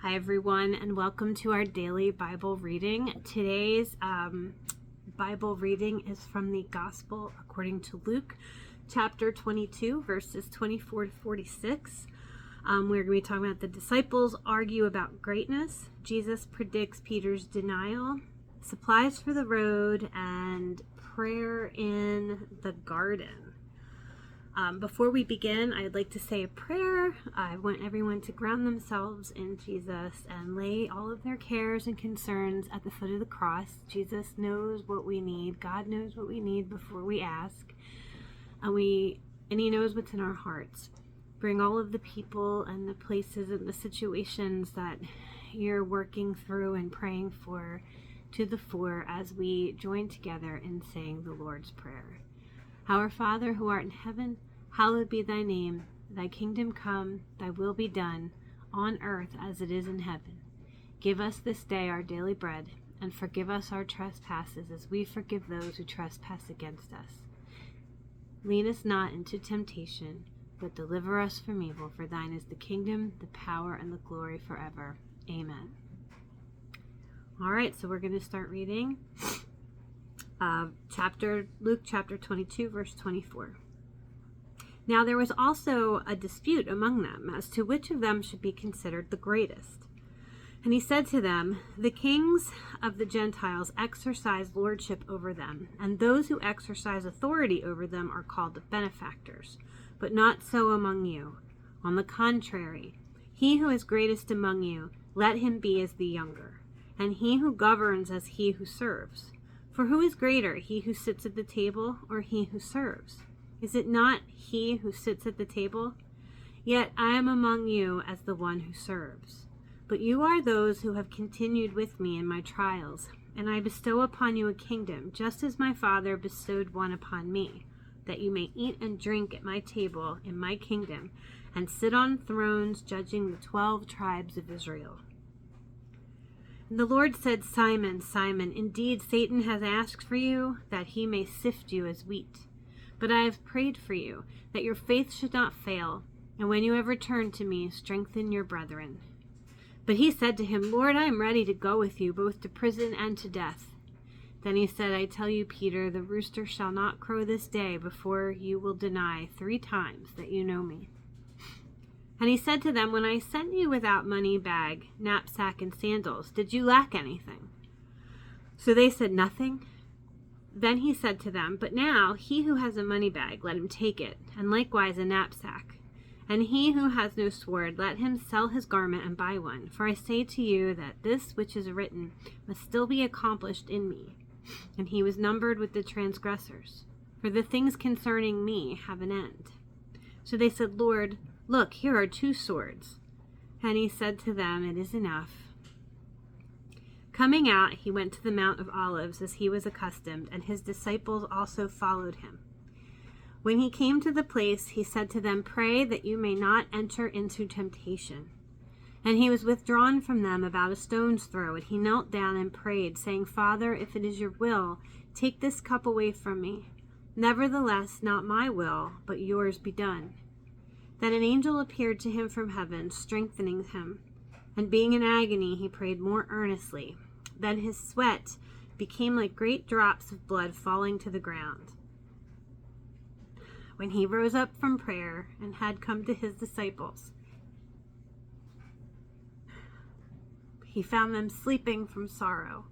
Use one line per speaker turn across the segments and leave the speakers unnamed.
Hi everyone, and welcome to our daily Bible reading. Today's Bible reading is from the Gospel according to Luke, chapter 22, verses 24 to 46. We're going to be talking about the disciples argue about greatness. Jesus predicts Peter's denial, supplies for the road, and prayer in the garden. Before we begin, I'd like to say a prayer. I want everyone to ground themselves in Jesus and lay all of their cares and concerns at the foot of the cross. Jesus knows what we need. God knows what we need before we ask. And He knows what's in our hearts. Bring all of the people and the places and the situations that you're working through and praying for to the fore as we join together in saying the Lord's Prayer. Our Father who art in heaven, hallowed be thy name. Thy kingdom come, thy will be done, on earth as it is in heaven. Give us this day our daily bread, and forgive us our trespasses as we forgive those who trespass against us. Lead us not into temptation, but deliver us from evil. For thine is the kingdom, the power, and the glory forever. Amen. All right, so we're going to start reading Luke chapter 22, verse 24. Now there was also a dispute among them as to which of them should be considered the greatest. And he said to them, the kings of the Gentiles exercise lordship over them, and those who exercise authority over them are called benefactors. But not so among you. On the contrary, he who is greatest among you, let him be as the younger, and he who governs as he who serves. For who is greater, he who sits at the table or he who serves? Is it not he who sits at the table? Yet I am among you as the one who serves. But you are those who have continued with me in my trials, and I bestow upon you a kingdom, just as my Father bestowed one upon me, that you may eat and drink at my table in my kingdom, and sit on thrones judging the 12 tribes of Israel. And the Lord said, Simon, Simon, indeed Satan has asked for you, that he may sift you as wheat. But I have prayed for you, that your faith should not fail, and when you have returned to me, strengthen your brethren. But he said to him, Lord, I am ready to go with you, both to prison and to death. Then he said, I tell you, Peter, the rooster shall not crow this day before you will deny 3 times that you know me. And he said to them, when I sent you without money bag, knapsack, and sandals, did you lack anything? So they said, nothing. Then he said to them, but now he who has a money bag, let him take it, and likewise a knapsack. And he who has no sword, let him sell his garment and buy one. For I say to you that this which is written must still be accomplished in me. And he was numbered with the transgressors. For the things concerning me have an end. So they said, Lord, look, here are 2 swords. And he said to them, it is enough. Coming out, he went to the Mount of Olives as he was accustomed, and his disciples also followed him. When he came to the place, he said to them, pray that you may not enter into temptation. And he was withdrawn from them about a stone's throw, and he knelt down and prayed, saying, Father, if it is your will, take this cup away from me. Nevertheless, not my will, but yours be done. Then an angel appeared to him from heaven, strengthening him. And being in agony, he prayed more earnestly. Then his sweat became like great drops of blood falling to the ground. When he rose up from prayer and had come to his disciples, he found them sleeping from sorrow.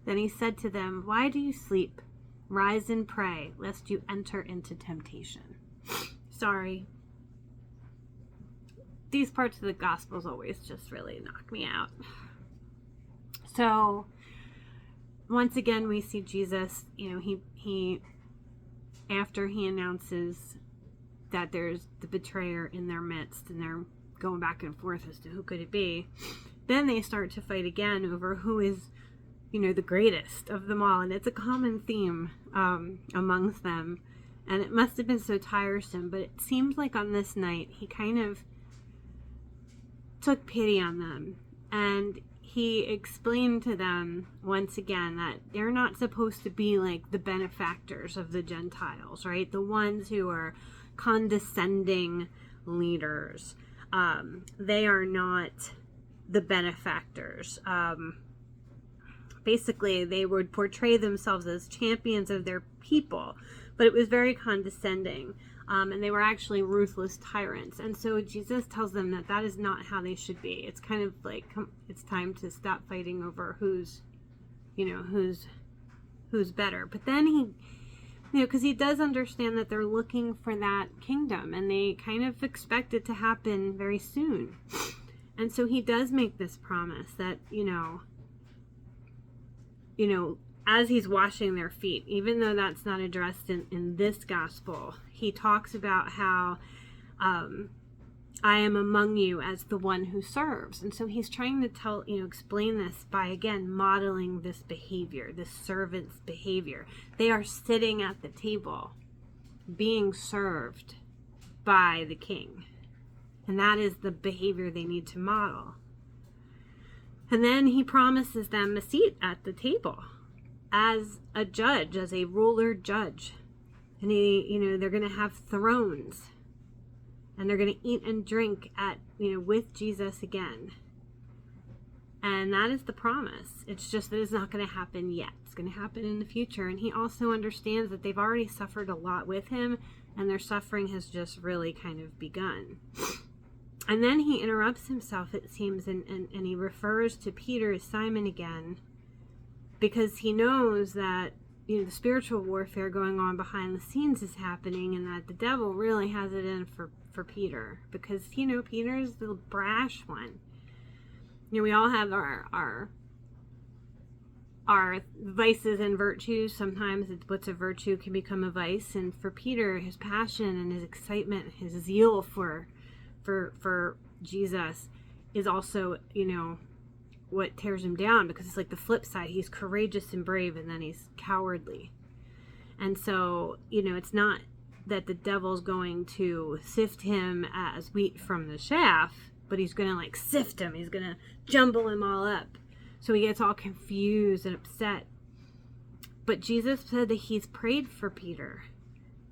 Then he said to them, why do you sleep? Rise and pray, lest you enter into temptation. Sorry. These parts of the Gospels always just really knock me out. So, once again, we see Jesus, he after he announces that there's the betrayer in their midst, and they're going back and forth as to who could it be, then they start to fight again over who is, the greatest of them all. And it's a common theme amongst them. And it must have been so tiresome, but it seems like on this night, he kind of took pity on them, and he explained to them once again that they're not supposed to be like the benefactors of the Gentiles, right? The ones who are condescending leaders. They are not the benefactors. Basically, they would portray themselves as champions of their people, but it was very condescending. And they were actually ruthless tyrants. And so Jesus tells them that that is not how they should be. It's kind of like, it's time to stop fighting over who's better. But then he, because he does understand that they're looking for that kingdom, and they kind of expect it to happen very soon. And so he does make this promise that, as he's washing their feet, even though that's not addressed in this gospel, he talks about how I am among you as the one who serves. And so he's trying to explain this by, again, modeling this behavior, this servant's behavior. They are sitting at the table, being served by the king. And that is the behavior they need to model. And then he promises them a seat at the table as a judge, as a ruler judge. And they're going to have thrones. And they're going to eat and drink with Jesus again. And that is the promise. It's just that it's not going to happen yet. It's going to happen in the future. And he also understands that they've already suffered a lot with him, and their suffering has just really kind of begun. And then he interrupts himself, it seems, and he refers to Peter as Simon again, because he knows that the spiritual warfare going on behind the scenes is happening, and that the devil really has it in for Peter, because Peter's the brash one. We all have our vices and virtues. Sometimes what's a virtue can become a vice, and for Peter, his passion and his excitement, his zeal for Jesus is also what tears him down, because it's like the flip side. He's courageous and brave, and then he's cowardly. And so it's not that the devil's going to sift him as wheat from the chaff, but he's going to sift him. He's going to jumble him all up. So he gets all confused and upset. But Jesus said that he's prayed for Peter,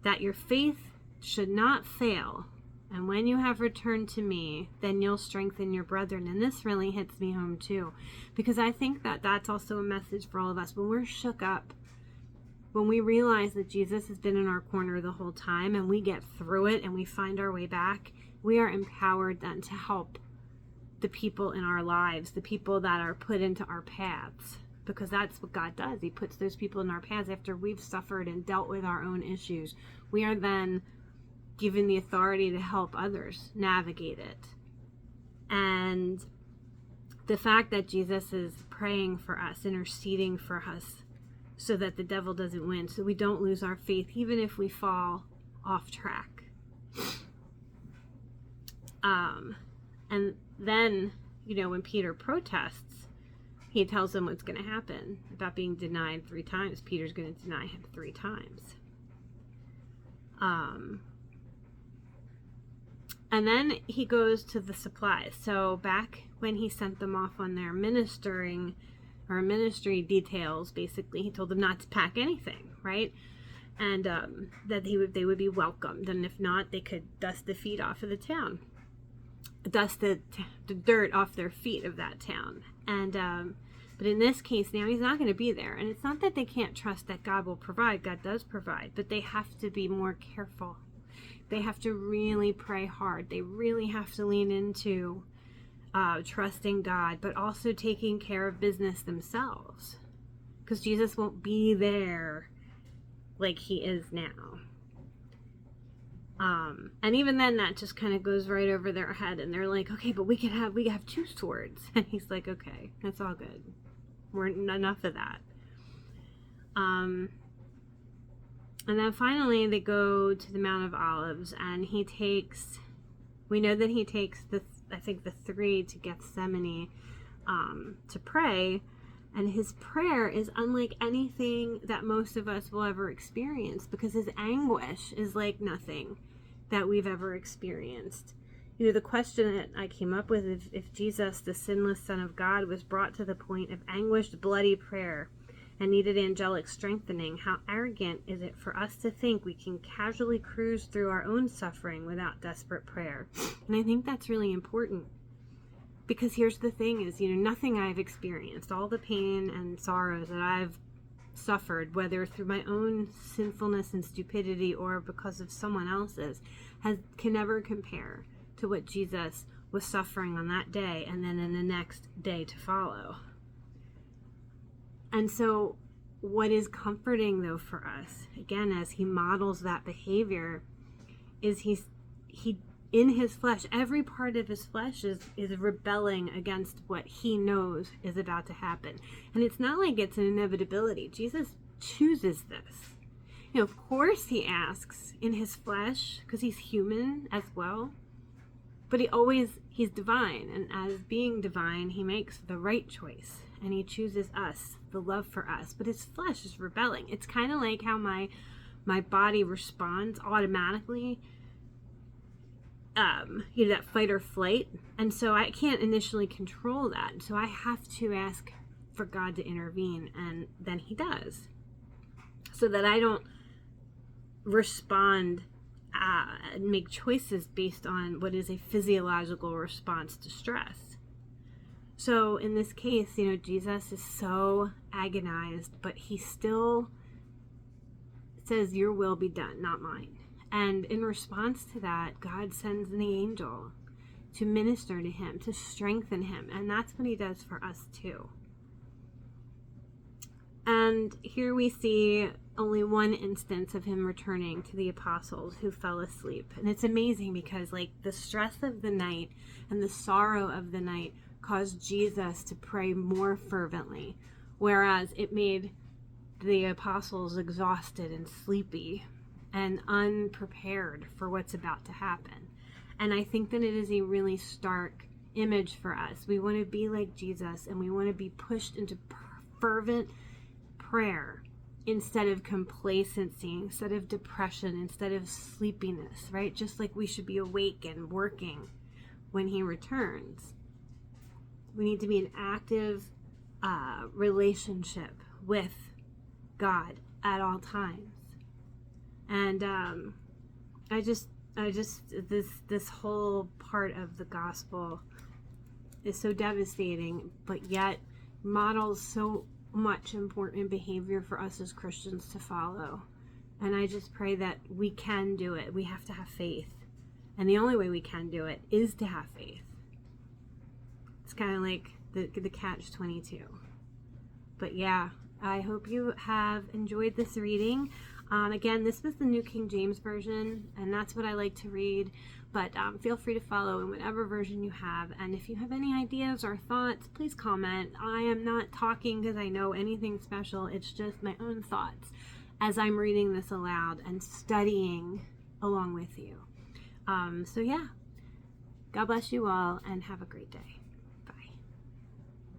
that your faith should not fail. And when you have returned to me, then you'll strengthen your brethren. And this really hits me home too, because I think that that's also a message for all of us. When we're shook up, when we realize that Jesus has been in our corner the whole time, and we get through it and we find our way back, we are empowered then to help the people in our lives, the people that are put into our paths, because that's what God does. He puts those people in our paths after we've suffered and dealt with our own issues. We are then given the authority to help others navigate it. And the fact that Jesus is praying for us, interceding for us, so that the devil doesn't win, so we don't lose our faith, even if we fall off track. And then, when Peter protests, he tells them what's going to happen about being denied 3 times. Peter's going to deny him 3 times. And then he goes to the supplies. So back when he sent them off on their ministry details, basically, he told them not to pack anything, right? And that they would be welcomed. And if not, they could dust the feet off of the town. Dust the dirt off their feet of that town. And but in this case, now he's not going to be there. And it's not that they can't trust that God will provide. God does provide. But they have to be more careful. They have to really pray hard. They really have to lean into trusting God, but also taking care of business themselves. Because Jesus won't be there like he is now. And even then, that just kind of goes right over their head, and they're like, okay, but we have 2 swords. And he's like, okay, that's all good. We're enough of that. And then finally they go to the Mount of Olives, and we know that he takes the 3 to Gethsemane to pray. And his prayer is unlike anything that most of us will ever experience, because his anguish is like nothing that we've ever experienced. The question that I came up with, if Jesus, the sinless Son of God, was brought to the point of anguished, bloody prayer and needed angelic strengthening, how arrogant is it for us to think we can casually cruise through our own suffering without desperate prayer? And I think that's really important. Because here's the thing is, nothing I've experienced, all the pain and sorrows that I've suffered, whether through my own sinfulness and stupidity or because of someone else's, can never compare to what Jesus was suffering on that day and then in the next day to follow. And so what is comforting, though, for us, again, as he models that behavior, is he in his flesh, every part of his flesh is rebelling against what he knows is about to happen. And it's not like it's an inevitability. Jesus chooses this. Of course he asks in his flesh, because he's human as well. But he's divine. And as being divine, he makes the right choice. And he chooses us, the love for us. But his flesh is rebelling. It's kind of like how my body responds automatically, that fight or flight. And so I can't initially control that. So I have to ask for God to intervene. And then he does. So that I don't respond and make choices based on what is a physiological response to stress. So in this case, Jesus is so agonized, but he still says, your will be done, not mine. And in response to that, God sends the angel to minister to him, to strengthen him. And that's what he does for us too. And here we see only one instance of him returning to the apostles who fell asleep. And it's amazing because the stress of the night and the sorrow of the night caused Jesus to pray more fervently, whereas it made the apostles exhausted and sleepy and unprepared for what's about to happen. And I think that it is a really stark image for us. We want to be like Jesus, and we want to be pushed into fervent prayer instead of complacency, instead of depression, instead of sleepiness, right? Just like we should be awake and working when he returns. We need to be in active relationship with God at all times. And this whole part of the gospel is so devastating, but yet models so much important behavior for us as Christians to follow. And I just pray that we can do it. We have to have faith. And the only way we can do it is to have faith. It's kind of like the catch-22. But yeah, I hope you have enjoyed this reading. Again, this was the New King James Version, and that's what I like to read. But feel free to follow in whatever version you have. And if you have any ideas or thoughts, please comment. I am not talking because I know anything special. It's just my own thoughts as I'm reading this aloud and studying along with you. So yeah, God bless you all and have a great day.